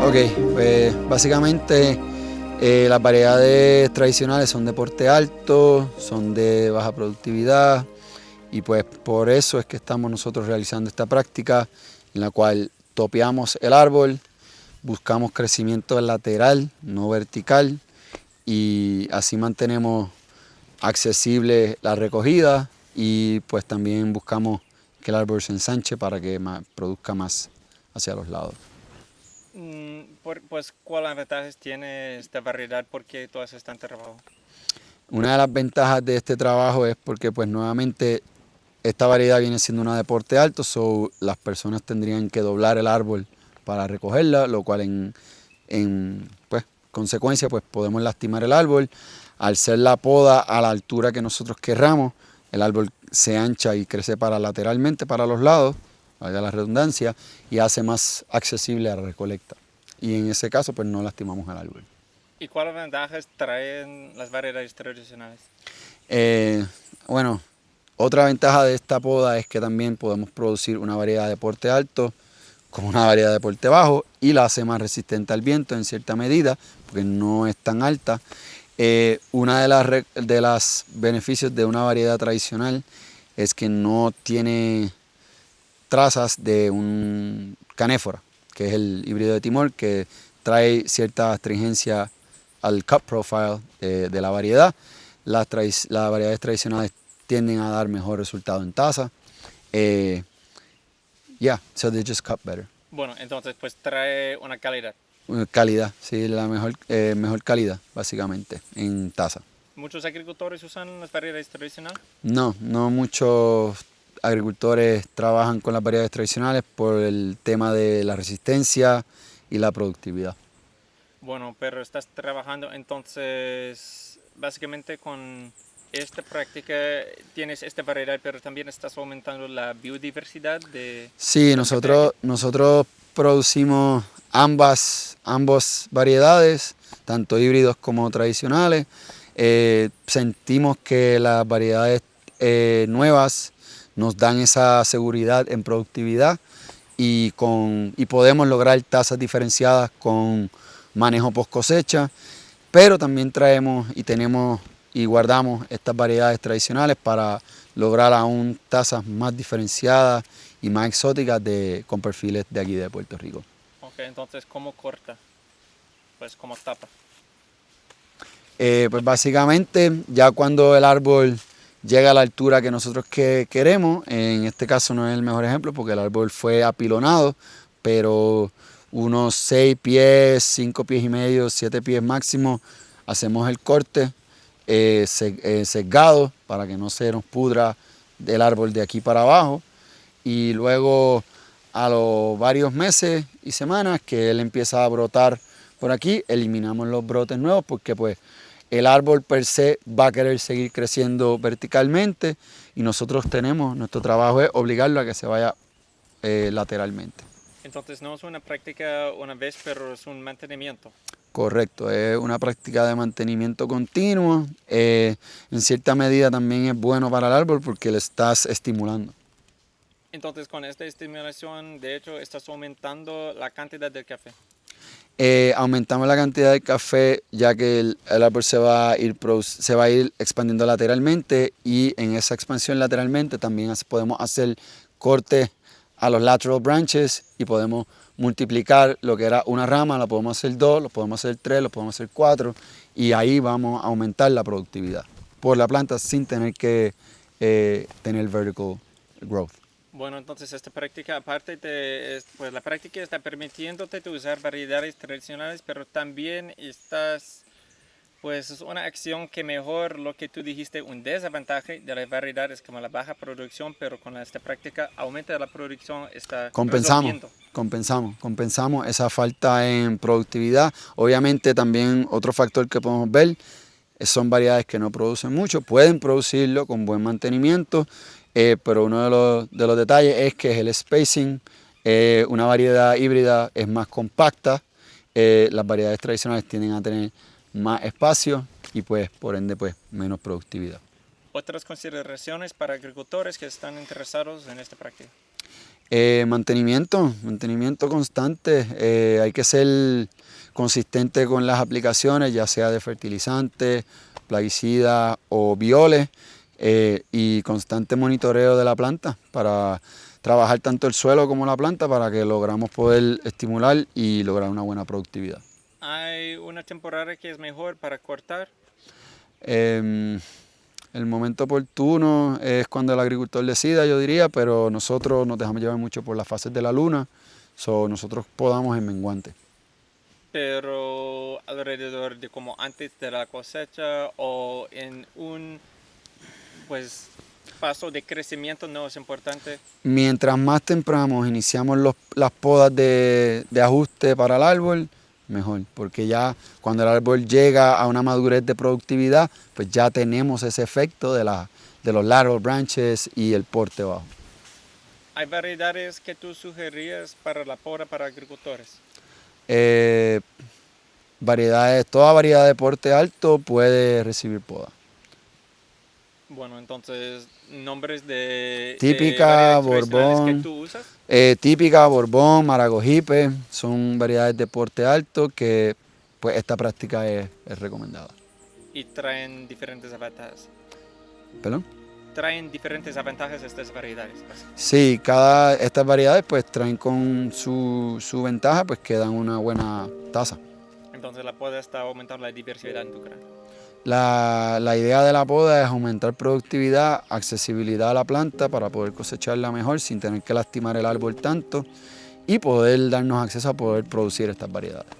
Ok, pues básicamente las variedades tradicionales son de porte alto, son de baja productividad y pues por eso es que estamos nosotros realizando esta práctica en la cual topeamos el árbol, buscamos crecimiento lateral, no vertical, y así mantenemos accesible la recogida y pues también buscamos que el árbol se ensanche para que produzca más hacia los lados. Pues, ¿cuáles ventajas tiene esta variedad? ¿Por qué tú haces tanto trabajo? Una de las ventajas de este trabajo es porque pues nuevamente esta variedad viene siendo una de porte alto, so las personas tendrían que doblar el árbol para recogerla, lo cual en pues, consecuencia pues podemos lastimar el árbol. Al ser la poda a la altura que nosotros querramos, el árbol se ancha y crece lateralmente para los lados, valga la redundancia, y hace más accesible a la recolecta. Y en ese caso pues no lastimamos al árbol. ¿Y cuáles ventajas traen las variedades tradicionales? Bueno, otra ventaja de esta poda es que también podemos producir una variedad de porte alto como una variedad de porte bajo y la hace más resistente al viento en cierta medida porque no es tan alta. Una de las beneficios de una variedad tradicional es que no tiene trazas de un canéfora, que es el híbrido de Timor, que trae cierta astringencia al cut profile de la variedad. Las variedades tradicionales tienden a dar mejor resultado en taza. So they just cut better. Bueno, entonces pues trae una calidad. Calidad, sí, la mejor calidad, básicamente, en taza. ¿Muchos agricultores usan las variedades tradicionales? No muchos agricultores trabajan con las variedades tradicionales por el tema de la resistencia y la productividad. Bueno, pero estás trabajando entonces básicamente con esta práctica, tienes esta variedad, pero también estás aumentando la biodiversidad de... Sí, nosotros producimos ambas variedades, tanto híbridos como tradicionales. Sentimos que las variedades nuevas nos dan esa seguridad en productividad y podemos lograr tasas diferenciadas con manejo post cosecha, pero también traemos y tenemos y guardamos estas variedades tradicionales para lograr aún tasas más diferenciadas y más exóticas con perfiles de aquí de Puerto Rico. Ok, entonces, ¿cómo corta? Pues, ¿cómo tapa? Pues básicamente, ya cuando el árbol llega a la altura que nosotros queremos, en este caso no es el mejor ejemplo porque el árbol fue apilonado, pero unos 6 pies, 5 pies y medio, 7 pies máximo, hacemos el corte sesgado para que no se nos pudra el árbol de aquí para abajo, y luego a los varios meses y semanas que él empieza a brotar por aquí, eliminamos los brotes nuevos porque pues el árbol per se va a querer seguir creciendo verticalmente y nuestro trabajo es obligarlo a que se vaya lateralmente. Entonces no es una práctica una vez, pero es un mantenimiento. Correcto, es una práctica de mantenimiento continuo. En cierta medida también es bueno para el árbol porque le estás estimulando. Entonces con esta estimulación, de hecho, estás aumentando la cantidad del café. Aumentamos la cantidad de café ya que el árbol se va a ir expandiendo lateralmente, y en esa expansión lateralmente también podemos hacer cortes a los lateral branches y podemos multiplicar lo que era una rama, la podemos hacer 2, lo podemos hacer 3, lo podemos hacer 4, y ahí vamos a aumentar la productividad por la planta sin tener que tener vertical growth. Bueno, entonces esta práctica, aparte pues la práctica está permitiéndote usar variedades tradicionales, pero también pues es una acción que mejor lo que tú dijiste, un desventaje de las variedades como la baja producción, pero con esta práctica aumenta la producción, está compensamos esa falta en productividad. Obviamente también otro factor que podemos ver son variedades que no producen mucho, pueden producirlo con buen mantenimiento, pero uno de los detalles es que es el spacing. Una variedad híbrida es más compacta, las variedades tradicionales tienden a tener más espacio y pues por ende pues menos productividad. Otras consideraciones para agricultores que están interesados en esta práctica. Mantenimiento constante. Hay que ser consistente con las aplicaciones, ya sea de fertilizantes, plaguicidas o bioles, y constante monitoreo de la planta para trabajar tanto el suelo como la planta para que logramos poder estimular y lograr una buena productividad. ¿Hay una temporada que es mejor para cortar? El momento oportuno es cuando el agricultor decida, yo diría, pero nosotros nos dejamos llevar mucho por las fases de la luna, nosotros podamos en menguante. Pero alrededor de como antes de la cosecha o en un pues paso de crecimiento no es importante. Mientras más temprano iniciamos las podas de ajuste para el árbol, mejor, porque ya cuando el árbol llega a una madurez de productividad, pues ya tenemos ese efecto de los lateral branches y el porte bajo. ¿Hay variedades que tú sugerías para la poda para agricultores? Toda variedad de porte alto puede recibir poda. Bueno, entonces, nombres de Típica, variedades tradicionales Borbón, que tú usas. típica, Borbón, Maragogipe, son variedades de porte alto que pues esta práctica es recomendada. Y traen diferentes ventajas. ¿Perdón? Traen diferentes ventajas estas variedades. Sí, estas variedades pues traen con su ventaja, pues que dan una buena tasa. Entonces la poda está aumentando la diversidad en tu granja. La idea de la poda es aumentar productividad, accesibilidad a la planta para poder cosecharla mejor sin tener que lastimar el árbol tanto y poder darnos acceso a poder producir estas variedades.